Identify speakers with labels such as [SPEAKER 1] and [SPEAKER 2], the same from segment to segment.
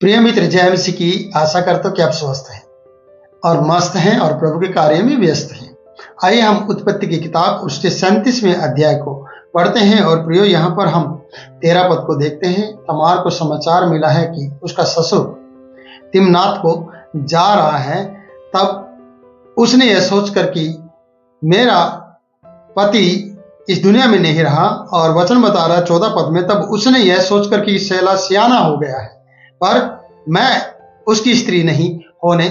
[SPEAKER 1] प्रिय मित्र, जय मसीह की। आशा करता हूं कि आप स्वस्थ हैं और मस्त हैं और प्रभु के कार्य में व्यस्त हैं। आइए हम उत्पत्ति की किताब उसके 37वें अध्याय को पढ़ते हैं। और प्रियो, यहाँ पर हम 13 पद को देखते हैं। तमार को समाचार मिला है कि उसका ससुर तिम्नात को जा रहा है। तब उसने यह सोचकर कि मेरा पति इस दुनिया में नहीं रहा, और वचन बता रहा है 14 पद में, तब उसने यह सोचकर कि शेला सियाना हो गया है, पर मैं उसकी स्त्री नहीं होने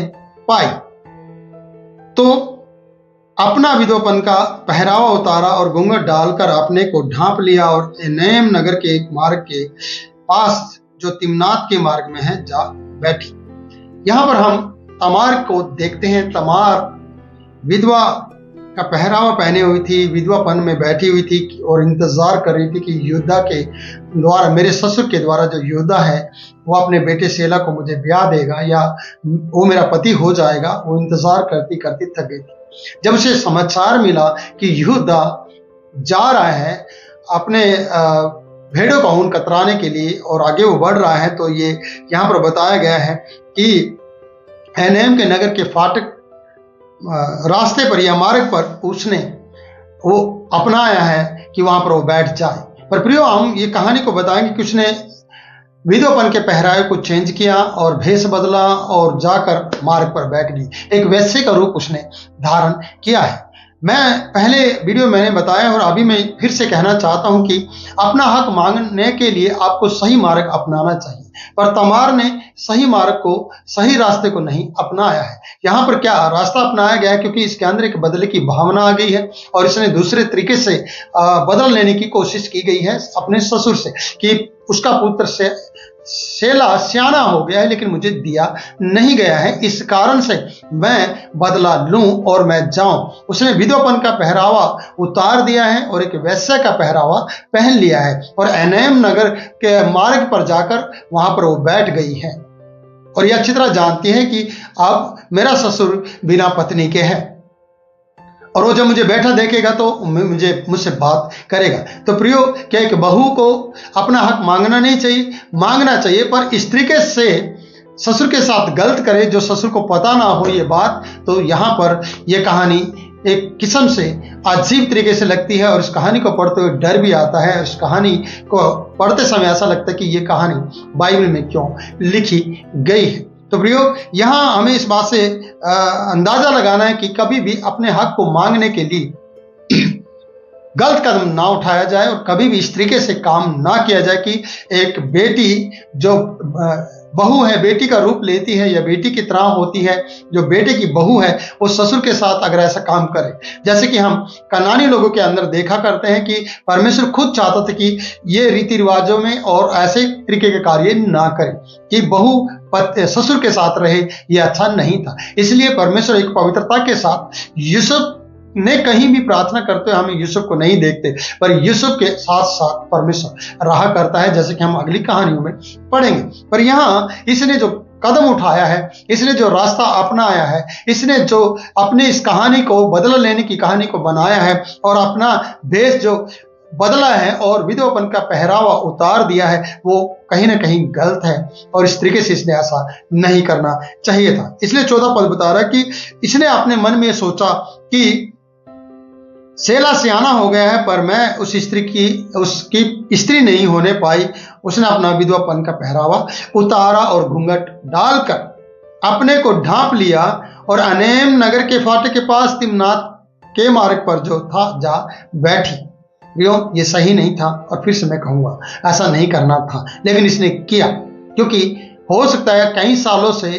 [SPEAKER 1] पाई, तो अपना विधवापन का पहरावा उतारा और घूंघट डालकर अपने को ढांप लिया और एनैम नगर के मार्ग के पास जो तिम्नात के मार्ग में है जा बैठी। यहां पर हम तमार को देखते हैं। तमार विधवा का पहरावा पहने हुई थी, विधवापन में बैठी हुई थी और इंतजार कर रही थी कि योद्धा के द्वारा, मेरे ससुर के द्वारा जो योद्धा है वो अपने बेटे शेला को मुझे ब्याह देगा या वो मेरा पति हो जाएगा। वो इंतजार करती करती थक गई थी। जब उसे समाचार मिला कि योद्धा जा रहा है अपने भेड़ों का ऊन कतराने के लिए और आगे वो बढ़ रहा है, तो ये यहाँ पर बताया गया है कि एनैम के नगर के फाटक रास्ते पर या मार्ग पर उसने वो अपनाया है कि वहां पर वो बैठ जाए। पर प्रियो, हम ये कहानी को बताएंगे कि उसने विधवापन के पहरावे को चेंज किया और भेष बदला और जाकर मार्ग पर बैठ गई। एक वैश्य का रूप उसने धारण किया है। मैं पहले वीडियो मैंने बताया और अभी मैं फिर से कहना चाहता हूं कि अपना हक मांगने के लिए आपको सही मार्ग अपनाना चाहिए। पर तमार ने सही मार्ग को, सही रास्ते को नहीं अपनाया है। यहाँ पर क्या रास्ता अपनाया गया है, क्योंकि इसके अंदर एक बदले की भावना आ गई है और इसने दूसरे तरीके से बदल लेने की कोशिश की गई है अपने ससुर से कि उसका पुत्र से शेला सियाना हो गया है लेकिन मुझे दिया नहीं गया है, इस कारण से मैं बदला लूं और मैं जाऊं। उसने विधवापन का पहरावा उतार दिया है और एक वैश्य का पहरावा पहन लिया है और एनैम नगर के मार्ग पर जाकर वहां पर वो बैठ गई है। और ये अच्छी तरह जानती है कि अब मेरा ससुर बिना पत्नी के है और वो जब मुझे बैठा देखेगा तो मुझसे बात करेगा। तो प्रियो, क्या एक बहू को अपना हक मांगना चाहिए, पर इस तरीके से ससुर के साथ गलत करे जो ससुर को पता ना हो ये बात, तो यहाँ पर यह कहानी एक किस्म से अजीब तरीके से लगती है और इस कहानी को पढ़ते हुए डर भी आता है। इस कहानी को पढ़ते समय ऐसा लगता है कि ये कहानी बाइबल में क्यों लिखी गई है। तो प्रियो, यहाँ हमें इस बात से अंदाजा लगाना है कि कभी भी अपने हक को मांगने के लिए गलत कदम ना उठाया जाए और कभी भी इस तरीके से काम ना किया जाए कि एक बेटी जो बहू है, बेटी का रूप लेती है या बेटी की तरह होती है, जो बेटे की बहू है, वो ससुर के साथ अगर ऐसा काम करे, जैसे कि हम कनानी लोगों के अंदर देखा करते हैं कि परमेश्वर खुद चाहता था कि ये रीति रिवाजों में और ऐसे तरीके के कार्य ना करें कि बहू ससुर के साथ रहे, ये अच्छा नहीं था। इसलिए परमेश्वर एक पवित्रता के साथ यूसुफ ने कहीं भी प्रार्थना करते हुए हम यूसुफ को नहीं देखते, पर यूसुफ के साथ साथ परमेश्वर रहा करता है, जैसे कि हम अगली कहानियों में पढ़ेंगे। पर यहाँ इसने जो कदम उठाया है, इसने जो रास्ता अपनाया है, इसने जो अपनी इस कहानी को बदला लेने की कहानी को बनाया है और अपना भेष जो बदला है और विधवापन का पहरावा उतार दिया है, वो कहीं ना कहीं गलत है और इस तरीके से इसने ऐसा नहीं करना चाहिए था। इसलिए 14 पद बता रहा है कि इसने अपने मन में सोचा कि शेला सियाना हो गया है, पर मैं उसकी स्त्री नहीं होने पाई। उसने अपना विधवापन का पहरावा उतारा और घूंघट डालकर अपने को ढांप लिया और एनैम नगर के फाटक के पास तिम्नात के मार्ग पर जो था जा बैठी। ये सही नहीं था और फिर से मैं कहूंगा ऐसा नहीं करना था, लेकिन इसने किया क्योंकि हो सकता है कई सालों से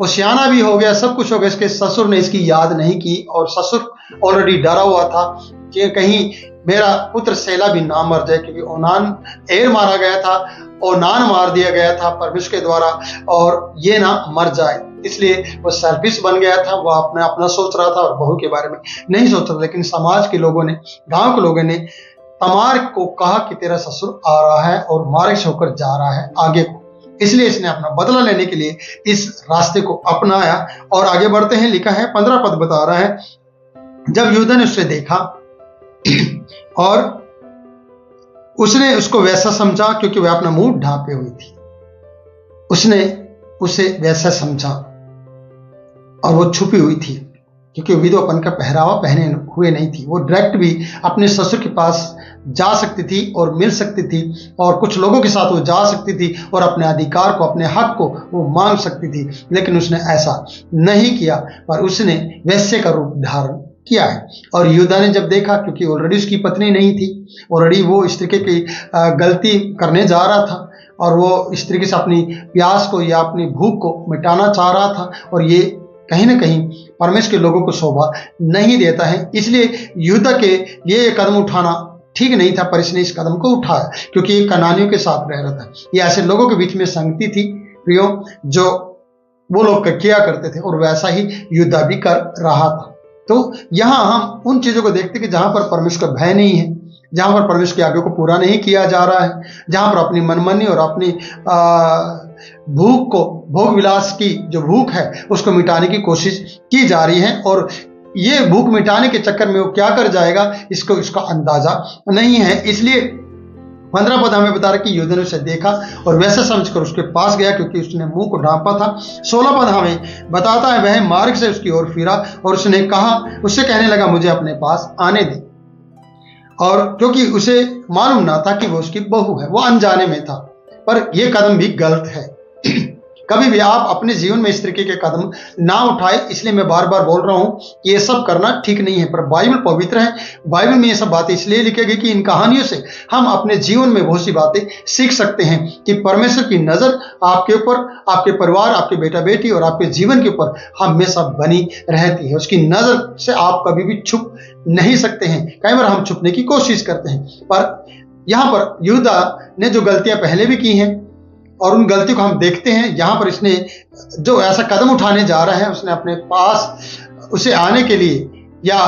[SPEAKER 1] वो सियाना भी हो गया, सब कुछ हो गया, इसके ससुर ने इसकी याद नहीं की और ससुर ऑलरेडी डरा हुआ था कि कहीं मेरा पुत्र शेला भी ना मर जाए, क्योंकि ओनान एर मारा गया था, ओनान मार दिया गया था परमेश्वर के द्वारा, और ये ना मर जाए। इसलिए वो सेल्फिश बन गया था, वो अपना सोच रहा था और बहू के बारे में नहीं सोच रहा। लेकिन समाज के लोगों ने, गांव के लोगों ने तमार को कहा कि तेरा ससुर आ रहा है और मार्ग से होकर जा रहा है आगे को, इसलिए इसने अपना बदला लेने के लिए इस रास्ते को अपनाया और आगे बढ़ते हैं। लिखा है 15 पद बता रहा है, जब योद्धा ने उसे देखा और उसने उसको वैसा समझा क्योंकि वह अपना मुंह ढांपे हुई थी, उसने उसे वैसा समझा और वो छुपी हुई थी, क्योंकि विधवापन का पहरावा पहने हुए नहीं थी। वो डायरेक्ट भी अपने ससुर के पास जा सकती थी और मिल सकती थी, और कुछ लोगों के साथ वो जा सकती थी और अपने अधिकार को, अपने हक को वो मांग सकती थी। लेकिन उसने ऐसा नहीं किया, पर उसने वैश्य का रूप धारण किया है। और यहूदा ने जब देखा, क्योंकि ऑलरेडी उसकी पत्नी नहीं थी, ऑलरेडी वो इस तरीके की गलती करने जा रहा था और वो इस तरीके से अपनी प्यास को या अपनी भूख को मिटाना चाह रहा था, और ये कहीं ना कहीं परमेश्वर के लोगों को शोभा नहीं देता है। इसलिए यहूदा के लिए कदम उठाना ठीक नहीं था, पर इसने इस कदम को उठाया क्योंकि ये कनानियों के साथ रह रहा था। ये ऐसे लोगों के बीच में संगति थी प्रियो, जो वो लोग किया करते थे, और वैसा ही यहूदा भी कर रहा था। तो यहाँ हम उन चीजों को देखते कि जहां पर परमेश्वर का भय नहीं है, जहां पर परमेश्वर की आज्ञा को पूरा नहीं किया जा रहा है, जहां पर अपनी मनमानी और अपनी भूख को, भोग विलास की जो भूख है उसको मिटाने की कोशिश की जा रही है, और ये भूख मिटाने के चक्कर में वो क्या कर जाएगा इसको इसका अंदाजा नहीं है। इसलिए 15 पद हमें बता रहा कि यहूदा ने उसे देखा और वैसा समझकर उसके पास गया, क्योंकि उसने मुंह को ढांपा था। 16 पद हमें बताता है वह मार्ग से उसकी ओर फिरा और उसने कहा, उससे कहने लगा मुझे अपने पास आने दे। और क्योंकि उसे मालूम ना था कि वो उसकी बहू है, वो अनजाने में था। पर यह कदम भी गलत है। कभी भी आप अपने जीवन में इस तरीके के कदम ना उठाए, इसलिए मैं बार बार बोल रहा हूं कि ये सब करना ठीक नहीं है। पर बाइबल पवित्र है, बाइबल में ये सब बातें इसलिए लिखी गई कि इन कहानियों से हम अपने जीवन में बहुत सी बातें सीख सकते हैं कि परमेश्वर की नजर आपके ऊपर, आपके परिवार, आपके बेटा बेटी और आपके जीवन के ऊपर हमेशा बनी रहती है। उसकी नजर से आप कभी भी छुप नहीं सकते हैं। कई बार हम छुपने की कोशिश करते हैं, पर यहां पर यहूदा ने जो गलतियां पहले भी की हैं और उन गलतियों को हम देखते हैं, यहाँ पर इसने जो ऐसा कदम उठाने जा रहा है, उसने अपने पास उसे आने के लिए या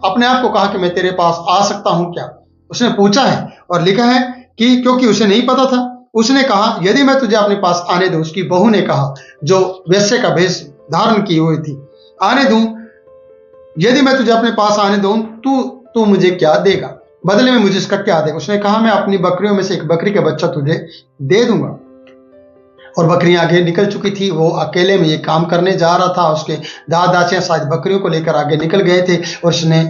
[SPEAKER 1] अपने आप को कहा कि मैं तेरे पास आ सकता हूं क्या, उसने पूछा है। और लिखा है कि क्योंकि उसे नहीं पता था, उसने कहा यदि मैं तुझे अपने पास आने दूं, उसकी बहू ने कहा जो वैश्य का भेष धारण की हुई थी, आने दूं, यदि मैं तुझे अपने पास आने दूं तू मुझे क्या देगा, बदले में मुझे इसका क्या देगा। उसने कहा मैं अपनी बकरियों में से एक बकरी का बच्चा तुझे दे दूंगा। और बकरियां आगे निकल चुकी थी, वो अकेले में ये काम करने जा रहा था। उसके दादाचियां शायद बकरियों को लेकर आगे निकल गए थे और उसने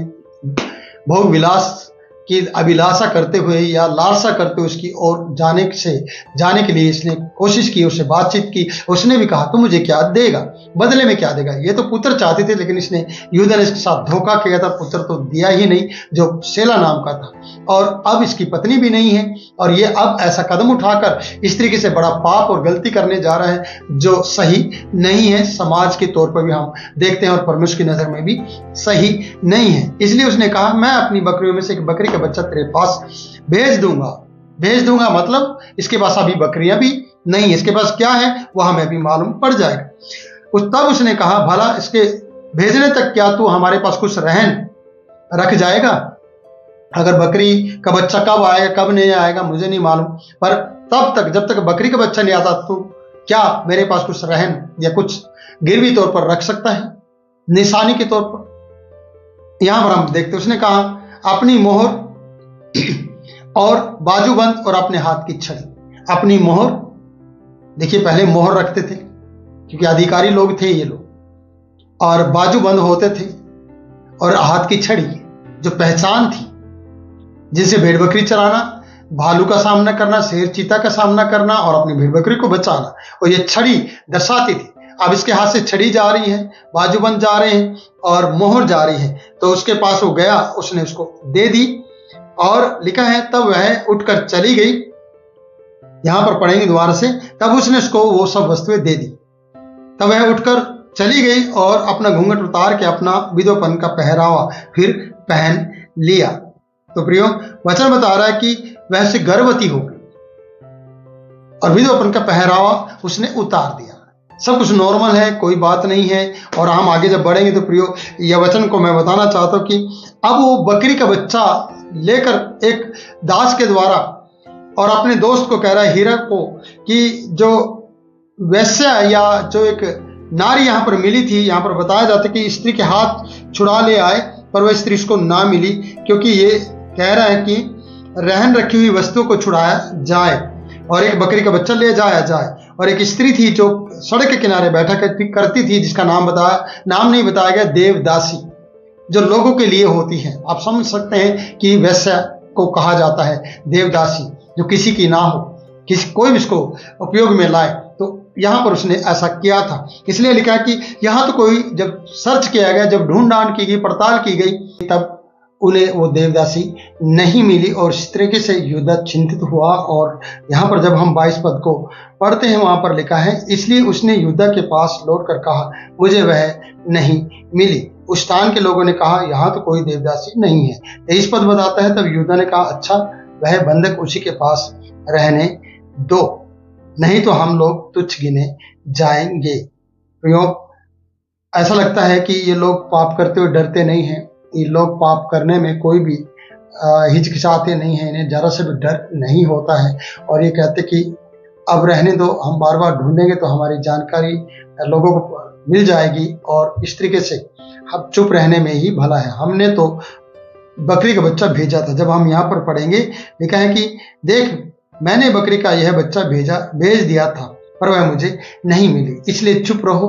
[SPEAKER 1] भोग विलास की अभिलाषा करते हुए या लालसा करते हुए उसकी ओर जाने के लिए इसने कोशिश की, उससे बातचीत की। उसने भी कहा तू मुझे क्या देगा, बदले में क्या देगा। ये तो पुत्र चाहते थे, लेकिन इसने यहूदा ने इसके साथ धोखा किया था, पुत्र तो दिया ही नहीं जो शेला नाम का था। और अब इसकी पत्नी भी नहीं है, और ये अब ऐसा कदम उठाकर इस तरीके से बड़ा पाप और गलती करने जा रहा है जो सही नहीं है। समाज के तौर पर भी हम देखते हैं और परमेश्वर की नजर में भी सही नहीं है। इसलिए उसने कहा मैं अपनी बकरियों में से एक बकरी का बच्चा तेरे पास भेज दूंगा मतलब इसके पास अभी बकरियां भी नहीं है, इसके पास क्या है वो हमें भी मालूम पड़ जाएगा। तब उसने कहा भला इसके भेजने तक क्या तू हमारे पास कुछ रहन रख जाएगा। अगर बकरी का बच्चा कब आएगा कब नहीं आएगा मुझे नहीं मालूम, पर तब तक जब तक बकरी का बच्चा नहीं आता तो क्या मेरे पास कुछ रहन या कुछ गिरवी तौर पर रख सकता है, निशानी के तौर पर। यहां पर हम देखते उसने कहा अपनी मोहर और बाजूबंद और अपने हाथ की छड़ी। अपनी मोहर, देखिए पहले मोहर रखते थे क्योंकि अधिकारी लोग थे ये लोग, और बाजूबंद होते थे, और हाथ की छड़ी जो पहचान थी जिनसे भेड़ बकरी चराना, भालू का सामना करना, शेर चीता का सामना करना और अपनी भेड़ बकरी को बचाना, और ये छड़ी दर्शाती थी। अब इसके हाथ से छड़ी जा रही है, बाजूबंद जा रहे हैं और मोहर जा रही है। तो उसके पास वो गया, उसने उसको दे दी, और लिखा है तब वह उठकर चली गई। यहां पर पढ़ेंगे दोबारा से, तब उसने उसको वो सब वस्तुएं दे दी। तब वह उठकर चली गई और अपना घूंघट उतार के अपना विधवापन का पहरावा फिर पहन लिया। तो प्रियो वचन बता रहा है कि वह से गर्भवती हो गई और विधवापन का पहरावा उसने उतार दिया। सब कुछ नॉर्मल है, कोई बात नहीं है। और हम आगे जब बढ़ेंगे तो प्रियो यह वचन को मैं बताना चाहता हूं कि अब वो बकरी का बच्चा लेकर एक दास के द्वारा और अपने दोस्त को कह रहा है हीरा को कि जो वैश्या या जो एक नारी यहां पर मिली थी, यहां पर बताया जाता है कि स्त्री के हाथ छुड़ा ले आए, पर वह स्त्री उसको ना मिली, क्योंकि ये कह रहा है कि रहन रखी हुई वस्तुओं को छुड़ाया जाए और एक बकरी का बच्चा ले जाया जाए। और एक स्त्री थी जो सड़क के किनारे बैठा करती थी, जिसका नाम नहीं बताया गया, देवदासी, जो लोगों के लिए होती है। आप समझ सकते हैं कि वैश्या को कहा जाता है देवदासी, जो किसी की ना हो, कोई भी इसको उपयोग में लाए। तो यहाँ पर उसने ऐसा किया था, इसलिए लिखा कि यहाँ तो कोई, जब सर्च किया गया, जब ढूंढ की गई, पड़ताल की गई, तब उन्हें वो देवदासी नहीं मिली। और इस तरीके से युद्ध चिंतित हुआ। और यहाँ पर जब हम 22 पद को पढ़ते हैं, वहां पर लिखा है, इसलिए उसने युद्ध के पास लौटकर कहा, मुझे वह नहीं मिली। उस स्थान के लोगों ने कहा, यहाँ तो कोई देवदासी नहीं है। 23 पद बताता है, तब युद्ध ने कहा, अच्छा, वह बंधक उसी के पास रहने दो, नहीं तो हम लोग तुच्छ गिने जाएंगे। ऐसा लगता है कि ये लोग पाप करते हुए डरते नहीं हैं। ये लोग पाप करने में कोई भी हिचकिचाते नहीं हैं, इन्हें जरा से भी डर नहीं होता है। और ये कहते कि अब रहने दो, हम बार बार ढूंढेंगे तो हमारी जानकारी लोगों को मिल जाएगी, और इस तरीके से हम चुप रहने में ही भला है। हमने तो बकरी का बच्चा भेजा था। जब हम यहाँ पर पढ़ेंगे, लिखा है कि देख, मैंने बकरी का यह बच्चा भेज दिया था, पर वह मुझे नहीं मिली, इसलिए चुप रहो,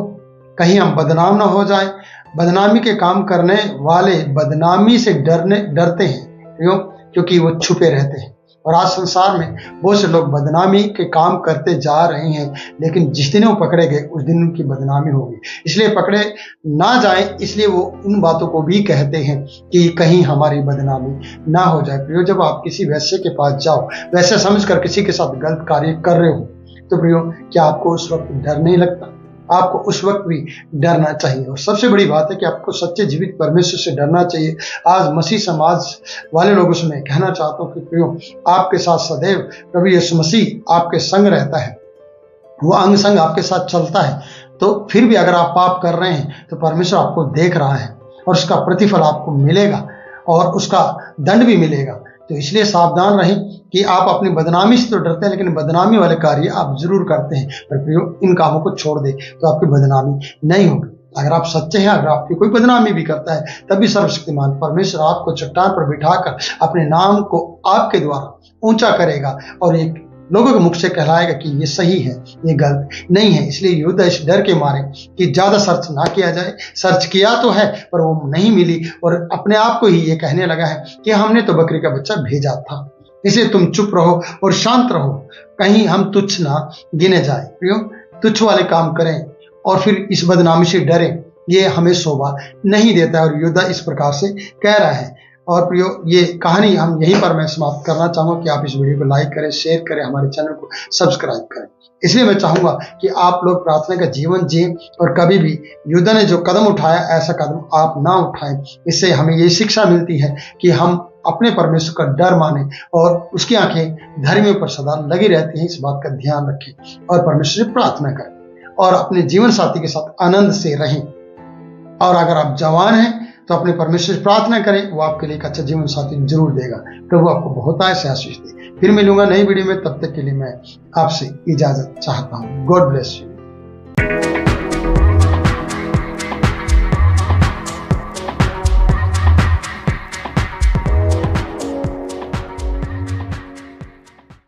[SPEAKER 1] कहीं हम बदनाम ना हो जाएं। बदनामी के काम करने वाले बदनामी से डरते हैं, क्यों? क्योंकि वो छुपे रहते हैं। और आज संसार में बहुत से लोग बदनामी के काम करते जा रहे हैं, लेकिन जिस दिन वो पकड़े गए उस दिन उनकी बदनामी होगी। इसलिए पकड़े ना जाएं, इसलिए वो इन बातों को भी कहते हैं कि कहीं हमारी बदनामी ना हो जाए। प्रियो, जब आप किसी वैश्य के पास जाओ, वैसे समझकर किसी के साथ गलत कार्य कर रहे हो, तो प्रियो, क्या आपको उस वक्त डर नहीं लगता? आपको उस वक्त भी डरना चाहिए। और सबसे बड़ी बात है कि आपको सच्चे जीवित परमेश्वर से डरना चाहिए। आज मसीह समाज वाले लोगों से मैं कहना चाहता हूँ कि प्रियो, आपके साथ सदैव प्रभु यीशु मसीह आपके संग रहता है, वो अंग संग आपके साथ चलता है। तो फिर भी अगर आप पाप कर रहे हैं तो परमेश्वर आपको देख रहा है, और उसका प्रतिफल आपको मिलेगा, और उसका दंड भी मिलेगा। तो इसलिए सावधान रहें कि आप अपनी बदनामी से तो डरते हैं, लेकिन बदनामी वाले कार्य आप जरूर करते हैं। पर प्रियो, इन कामों को छोड़ दे तो आपकी बदनामी नहीं होगी। अगर आप सच्चे हैं, अगर आपकी कोई बदनामी भी करता है, तब भी सर्वशक्तिमान परमेश्वर आपको चट्टान पर बिठाकर अपने नाम को आपके द्वारा ऊंचा करेगा, और एक लोगों के मुख से कहलाएगा कि ये सही है, ये गलत नहीं है। इसलिए युद्ध इस डर के मारे कि ज्यादा सर्च ना किया जाए। सर्च किया तो है, पर वो नहीं मिली, और अपने आप को ही ये कहने लगा है कि हमने तो बकरी का बच्चा भेजा था। इसलिए तुम चुप रहो और शांत रहो, कहीं हम तुच्छ ना गिने जाए। प्रियो, तुच्छ वाले काम करें और फिर इस बदनामी से डरें, ये हमें शोभा नहीं देता है। और युद्ध इस प्रकार से कह रहा है। और प्रियो, ये कहानी हम यहीं पर मैं समाप्त करना चाहूंगा कि आप इस वीडियो को लाइक करें, शेयर करें, हमारे चैनल को सब्सक्राइब करें। इसलिए मैं चाहूंगा कि आप लोग प्रार्थना का जीवन जिए, और कभी भी युद्ध ने जो कदम उठाया, ऐसा कदम आप ना उठाएं। इससे हमें ये शिक्षा मिलती है कि हम अपने परमेश्वर का डर माने, और उसकी आंखें धर्मियों पर सदा लगी रहती हैं। इस बात का ध्यान रखें और परमेश्वर से प्रार्थना करें, और अपने जीवन साथी के साथ आनंद से रहें। और अगर आप जवान हैं तो अपने परमेश्वर से प्रार्थना करें, वो आपके लिए एक अच्छा जीवन साथी जरूर देगा। प्रभु आपको बहुत ऐसे आशीष दे। फिर मिलूंगा नई वीडियो में, तब तक के लिए मैं आपसे इजाजत चाहता हूँ। God bless you.